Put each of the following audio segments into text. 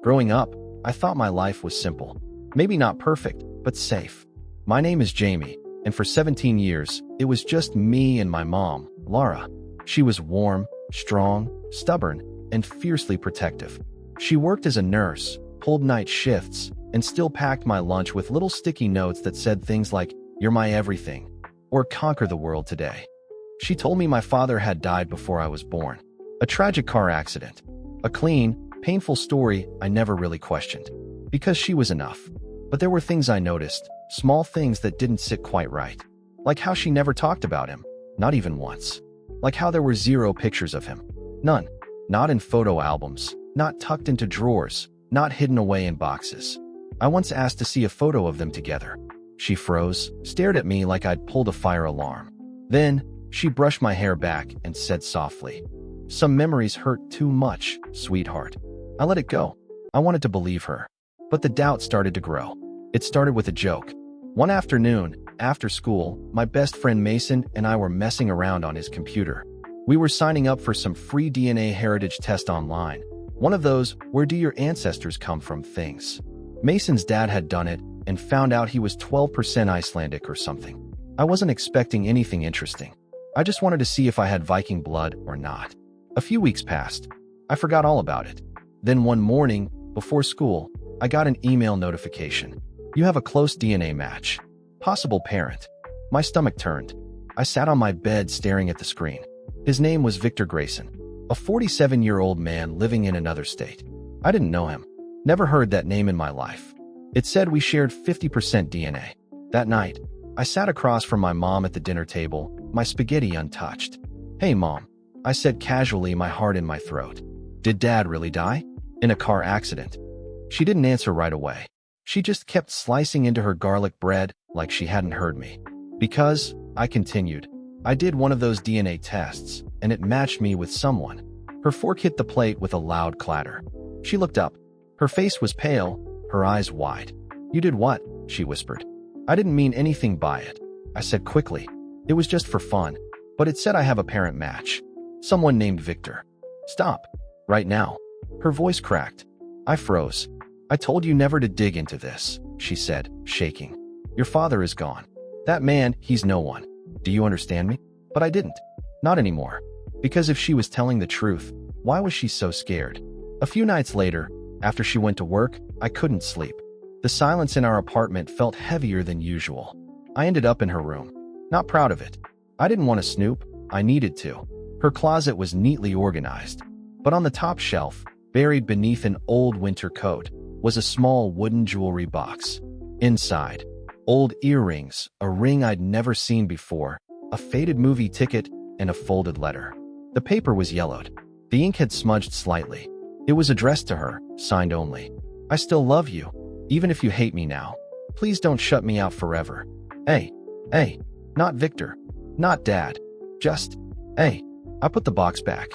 Growing up, I thought my life was simple. Maybe not perfect, but safe. My name is Jamie, and for 17 years, it was just me and my mom, Laura. She was warm, strong, stubborn, and fiercely protective. She worked as a nurse, pulled night shifts, and still packed my lunch with little sticky notes that said things like, "You're my everything," or "Conquer the world today." She told me my father had died before I was born. A tragic car accident. A clean, painful story I never really questioned. Because she was enough. But there were things I noticed, small things that didn't sit quite right. Like how she never talked about him, not even once. Like how there were zero pictures of him. None. Not in photo albums, not tucked into drawers, not hidden away in boxes. I once asked to see a photo of them together. She froze, stared at me like I'd pulled a fire alarm. Then, she brushed my hair back and said softly, "Some memories hurt too much, sweetheart." I let it go. I wanted to believe her. But the doubt started to grow. It started with a joke. One afternoon, after school, my best friend Mason and I were messing around on his computer. We were signing up for some free DNA heritage test online. One of those, "where do your ancestors come from" things. Mason's dad had done it and found out he was 12% Icelandic or something. I wasn't expecting anything interesting. I just wanted to see if I had Viking blood or not. A few weeks passed. I forgot all about it. Then one morning, before school, I got an email notification. "You have a close DNA match. Possible parent." My stomach turned. I sat on my bed staring at the screen. His name was Victor Grayson, a 47-year-old man living in another state. I didn't know him. Never heard that name in my life. It said we shared 50% DNA. That night, I sat across from my mom at the dinner table, my spaghetti untouched. "Hey, Mom," I said casually, my heart in my throat. "Did Dad really die? In a car accident?" She didn't answer right away. She just kept slicing into her garlic bread like she hadn't heard me. "Because," I continued, "I did one of those DNA tests, and it matched me with someone." Her fork hit the plate with a loud clatter. She looked up. Her face was pale, her eyes wide. "You did what?" she whispered. "I didn't mean anything by it," I said quickly. "It was just for fun. But it said I have a parent match. Someone named Victor." "Stop. Right now." Her voice cracked. I froze. "I told you never to dig into this," she said, shaking. "Your father is gone. That man, he's no one. Do you understand me?" But I didn't. Not anymore. Because if she was telling the truth, why was she so scared? A few nights later, after she went to work, I couldn't sleep. The silence in our apartment felt heavier than usual. I ended up in her room. Not proud of it. I didn't want to snoop. I needed to. Her closet was neatly organized. But on the top shelf, buried beneath an old winter coat, was a small wooden jewelry box. Inside, old earrings, a ring I'd never seen before, a faded movie ticket, and a folded letter. The paper was yellowed. The ink had smudged slightly. It was addressed to her, signed only. "I still love you, even if you hate me now. Please don't shut me out forever. A. A. Not Victor. Not Dad. Just A." I put the box back.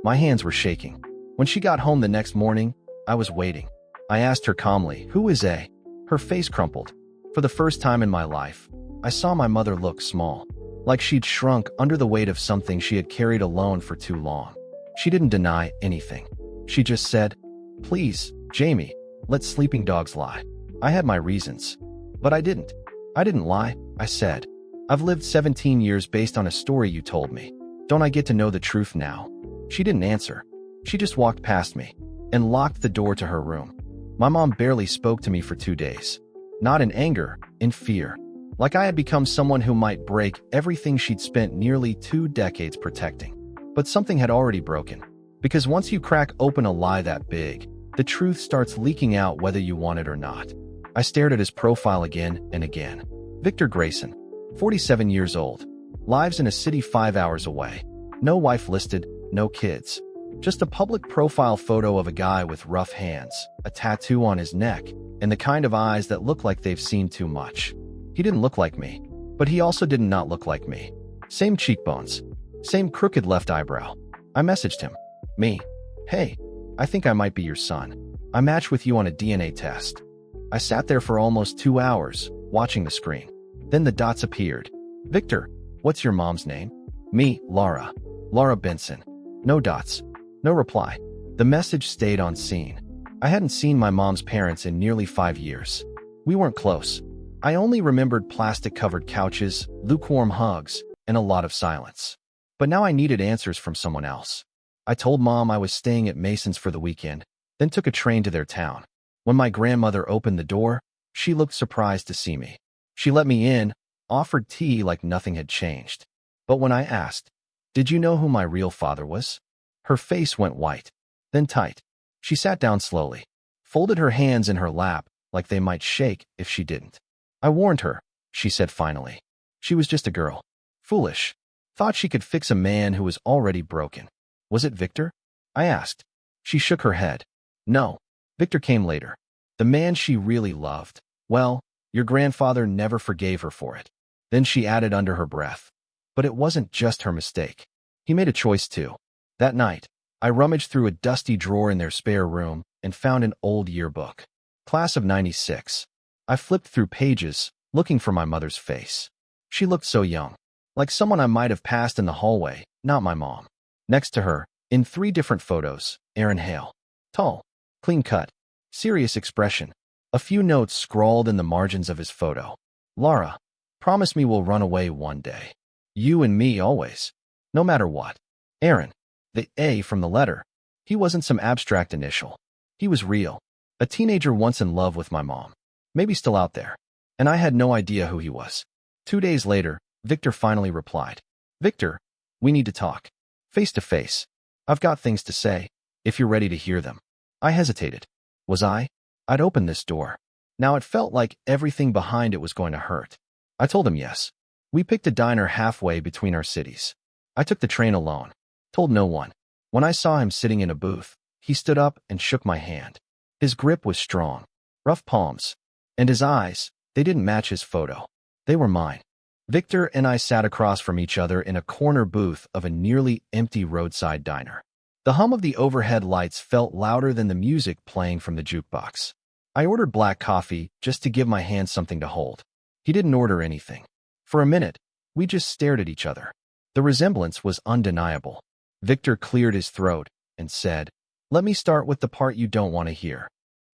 My hands were shaking. When she got home the next morning, I was waiting. I asked her calmly, "Who is A?" Her face crumpled. For the first time in my life, I saw my mother look small, like she'd shrunk under the weight of something she had carried alone for too long. She didn't deny anything. She just said, "Please, Jamie, let sleeping dogs lie." I had my reasons. But I didn't. I didn't lie, I said. "I've lived 17 years based on a story you told me. Don't I get to know the truth now?" She didn't answer. She just walked past me and locked the door to her room. My mom barely spoke to me for 2 days. Not in anger, in fear. Like I had become someone who might break everything she'd spent nearly 2 decades protecting. But something had already broken. Because once you crack open a lie that big, the truth starts leaking out whether you want it or not. I stared at his profile again and again. Victor Grayson, 47 years old. Lives in a city 5 hours away. No wife listed, no kids. Just a public profile photo of a guy with rough hands, a tattoo on his neck, and the kind of eyes that look like they've seen too much. He didn't look like me, but he also did not look like me. Same cheekbones. Same crooked left eyebrow. I messaged him. Me. "Hey, I think I might be your son. I matched with you on a DNA test." I sat there for almost 2 hours, watching the screen. Then the dots appeared. "Victor, what's your mom's name?" "Me, Laura. Laura Benson." No dots. No reply. The message stayed on scene. I hadn't seen my mom's parents in nearly 5 years. We weren't close. I only remembered plastic-covered couches, lukewarm hugs, and a lot of silence. But now I needed answers from someone else. I told Mom I was staying at Mason's for the weekend, then took a train to their town. When my grandmother opened the door, she looked surprised to see me. She let me in, offered tea like nothing had changed. But when I asked, "Did you know who my real father was?" her face went white, then tight. She sat down slowly, folded her hands in her lap like they might shake if she didn't. "I warned her," she said finally. "She was just a girl. Foolish. Thought she could fix a man who was already broken." "Was it Victor?" I asked. She shook her head. "No. Victor came later. The man she really loved. Well, your grandfather never forgave her for it." Then she added under her breath, "But it wasn't just her mistake. He made a choice too." That night, I rummaged through a dusty drawer in their spare room and found an old yearbook. Class of '96. I flipped through pages, looking for my mother's face. She looked so young, like someone I might have passed in the hallway, not my mom. Next to her, in 3 different photos, Aaron Hale. Tall, clean-cut, serious expression. A few notes scrawled in the margins of his photo. "Laura, promise me we'll run away one day. You and me always. No matter what." Aaron. The A from the letter. He wasn't some abstract initial. He was real. A teenager once in love with my mom. Maybe still out there. And I had no idea who he was. 2 days later, Victor finally replied. "Victor, we need to talk. Face to face. I've got things to say, if you're ready to hear them." I hesitated. Was I? I'd opened this door. Now it felt like everything behind it was going to hurt. I told him yes. We picked a diner halfway between our cities. I took the train alone. Told no one. When I saw him sitting in a booth, he stood up and shook my hand. His grip was strong, rough palms, and his eyes, they didn't match his photo. They were mine. Victor and I sat across from each other in a corner booth of a nearly empty roadside diner. The hum of the overhead lights felt louder than the music playing from the jukebox. I ordered black coffee just to give my hand something to hold. He didn't order anything. For a minute, we just stared at each other. The resemblance was undeniable. Victor cleared his throat and said, "Let me start with the part you don't want to hear."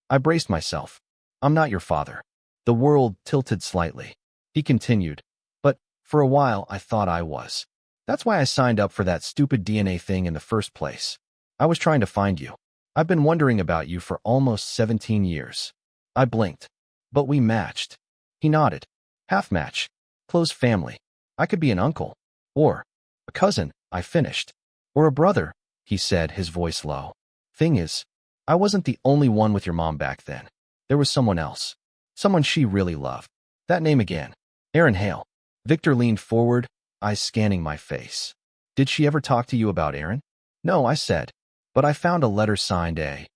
I braced myself. "I'm not your father." The world tilted slightly. He continued, "But for a while I thought I was. That's why I signed up for that stupid DNA thing in the first place. I was trying to find you. I've been wondering about you for almost 17 years. I blinked. "But we matched." He nodded. "Half match. Close family. I could be an uncle. Or a cousin," I finished. "Or a brother," he said, his voice low. "Thing is, I wasn't the only one with your mom back then. There was someone else. Someone she really loved." That name again. Aaron Hale. Victor leaned forward, eyes scanning my face. "Did she ever talk to you about Aaron?" "No," I said. "But I found a letter signed A."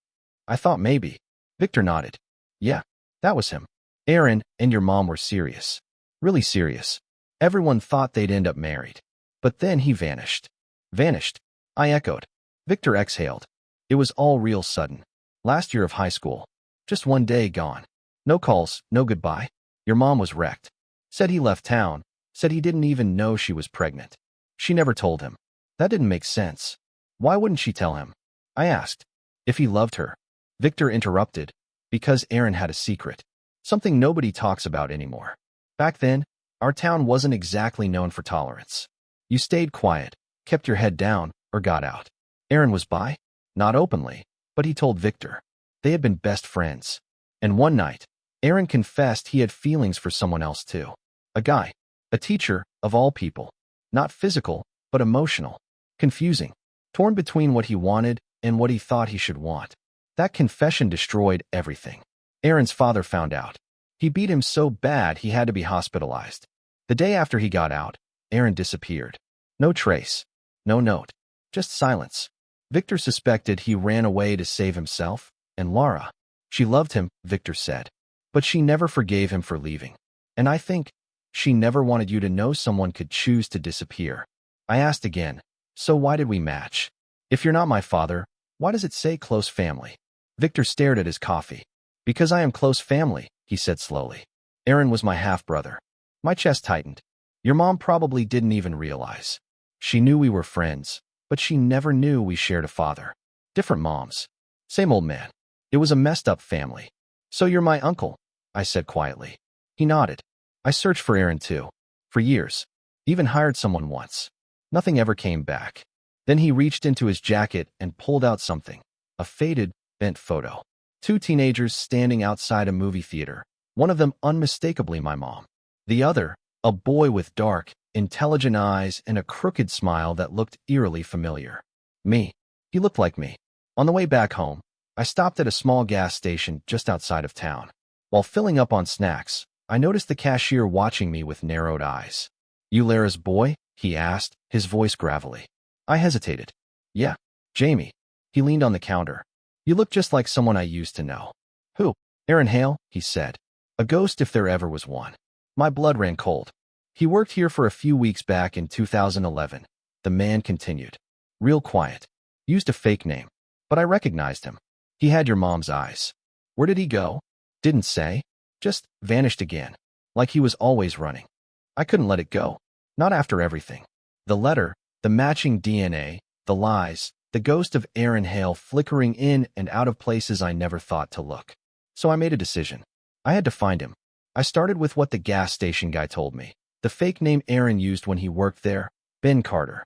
"I thought maybe." Victor nodded. "Yeah, that was him. Aaron and your mom were serious. Really serious. Everyone thought they'd end up married. But then he vanished." "Vanished?" I echoed. Victor exhaled. "It was all real sudden. Last year of high school. Just one day gone. No calls, no goodbye. Your mom was wrecked. Said he left town. Said he didn't even know she was pregnant. She never told him. That didn't make sense. Why wouldn't she tell him?" I asked. "If he loved her." Victor interrupted. "Because Aaron had a secret. Something nobody talks about anymore. Back then, our town wasn't exactly known for tolerance. You stayed quiet, kept your head down, or got out. Aaron was bi? Not openly, but he told Victor. They had been best friends. And one night, Aaron confessed he had feelings for someone else too. A guy. A teacher, of all people. Not physical, but emotional. Confusing. Torn between what he wanted and what he thought he should want. That confession destroyed everything. Aaron's father found out. He beat him so bad he had to be hospitalized. The day after he got out, Aaron disappeared. No trace. No note. Just silence. Victor suspected he ran away to save himself, and Laura. She loved him, Victor said. But she never forgave him for leaving. And I think she never wanted you to know someone could choose to disappear. I asked again, "So why did we match? If you're not my father, why does it say close family?" Victor stared at his coffee. "Because I am close family," he said slowly. "Aaron was my half-brother." My chest tightened. Your mom probably didn't even realize. She knew we were friends, but she never knew we shared a father. Different moms. Same old man. It was a messed up family. So you're my uncle, I said quietly. He nodded. I searched for Aaron too. For years. Even hired someone once. Nothing ever came back. Then he reached into his jacket and pulled out something. A faded, bent photo. Two teenagers standing outside a movie theater. One of them unmistakably my mom. The other, a boy with dark, intelligent eyes and a crooked smile that looked eerily familiar. Me. He looked like me. On the way back home, I stopped at a small gas station just outside of town. While filling up on snacks, I noticed the cashier watching me with narrowed eyes. "You Lara's boy?" he asked, his voice gravelly. I hesitated. "Yeah, Jamie." He leaned on the counter. "You look just like someone I used to know." "Who?" "Aaron Hale," he said. "A ghost if there ever was one." My blood ran cold. "He worked here for a few weeks back in 2011. The man continued. "Real quiet. Used a fake name. But I recognized him. He had your mom's eyes." "Where did he go?" "Didn't say. Just vanished again. Like he was always running." I couldn't let it go. Not after everything. The letter, the matching DNA, the lies, the ghost of Aaron Hale flickering in and out of places I never thought to look. So I made a decision. I had to find him. I started with what the gas station guy told me. The fake name Aaron used when he worked there, Ben Carter.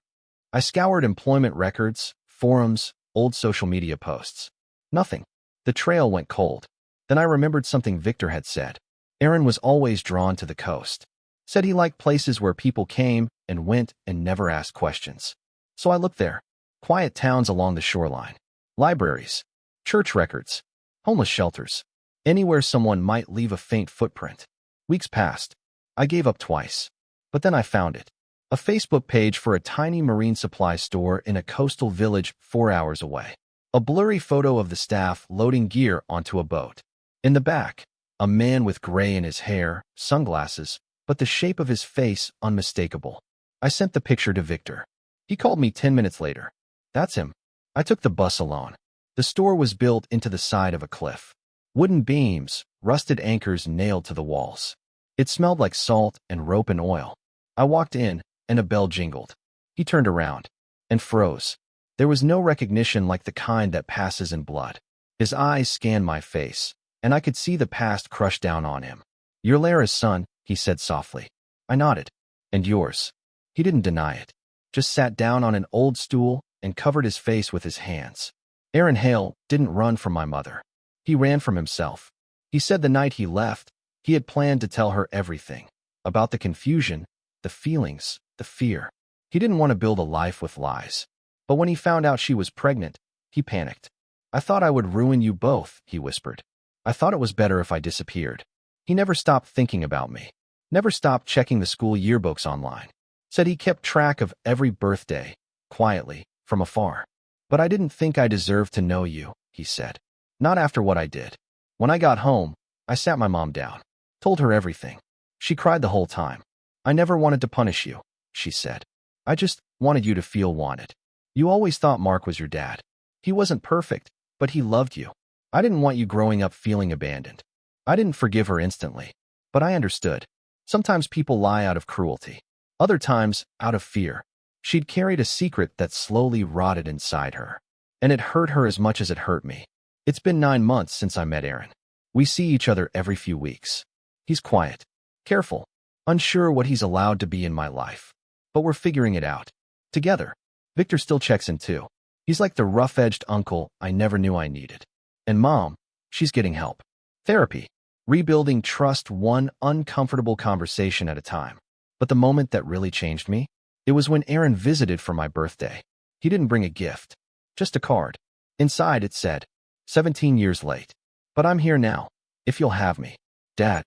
I scoured employment records, forums, old social media posts. Nothing. The trail went cold. Then I remembered something Victor had said. Aaron was always drawn to the coast. Said he liked places where people came and went and never asked questions. So I looked there. Quiet towns along the shoreline. Libraries. Church records. Homeless shelters. Anywhere someone might leave a faint footprint. Weeks passed. I gave up twice. But then I found it. A Facebook page for a tiny marine supply store in a coastal village 4 hours away. A blurry photo of the staff loading gear onto a boat. In the back, a man with gray in his hair, sunglasses, but the shape of his face unmistakable. I sent the picture to Victor. He called me 10 minutes later. "That's him." I took the bus alone. The store was built into the side of a cliff. Wooden beams, rusted anchors nailed to the walls. It smelled like salt and rope and oil. I walked in, and a bell jingled. He turned around and froze. There was no recognition like the kind that passes in blood. His eyes scanned my face, and I could see the past crush down on him. "You're Lara's son," he said softly. I nodded. "And yours." He didn't deny it. Just sat down on an old stool and covered his face with his hands. Aaron Hale didn't run from my mother. He ran from himself. He said the night he left, he had planned to tell her everything. About the confusion, the feelings, the fear. He didn't want to build a life with lies. But when he found out she was pregnant, he panicked. "I thought I would ruin you both," he whispered. "I thought it was better if I disappeared." He never stopped thinking about me. Never stopped checking the school yearbooks online. Said he kept track of every birthday, quietly, from afar. "But I didn't think I deserved to know you," he said. "Not after what I did." When I got home, I sat my mom down. Told her everything. She cried the whole time. "I never wanted to punish you," she said. "I just wanted you to feel wanted. You always thought Mark was your dad. He wasn't perfect, but he loved you. I didn't want you growing up feeling abandoned." I didn't forgive her instantly, but I understood. Sometimes people lie out of cruelty. Other times, out of fear. She'd carried a secret that slowly rotted inside her. And it hurt her as much as it hurt me. It's been 9 months since I met Aaron. We see each other every few weeks. He's quiet, careful, unsure what he's allowed to be in my life. But we're figuring it out. Together. Victor still checks in too. He's like the rough-edged uncle I never knew I needed. And Mom, she's getting help. Therapy. Rebuilding trust one uncomfortable conversation at a time. But the moment that really changed me, it was when Aaron visited for my birthday. He didn't bring a gift, just a card. Inside it said, 17 years late. But I'm here now, if you'll have me. Dad.